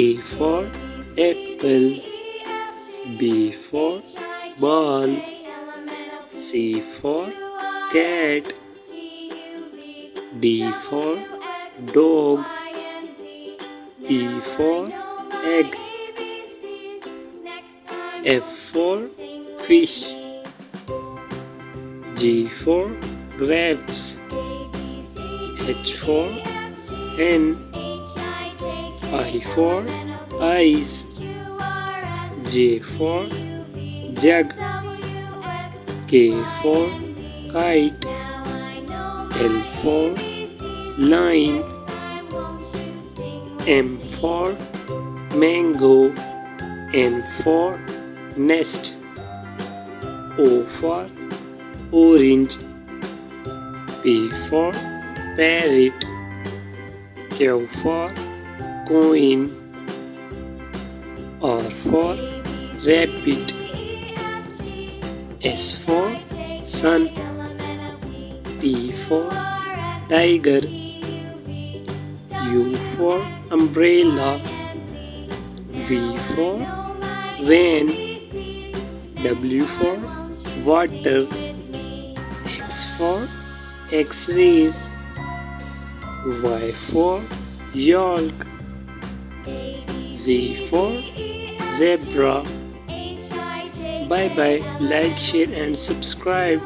A for apple, B for ball, C for cat, D for dog, E for egg, F for fish, G for grapes, H for hen, I for ice, J for jug, K for kite, L for line, M for mango, N for nest, O for orange, P for parrot, Q for coin, R for rabbit, S for sun, T for tiger, U for umbrella, V for van, W for water, X for X-rays, Y for yolk, Z for zebra. Bye bye, like, share and subscribe.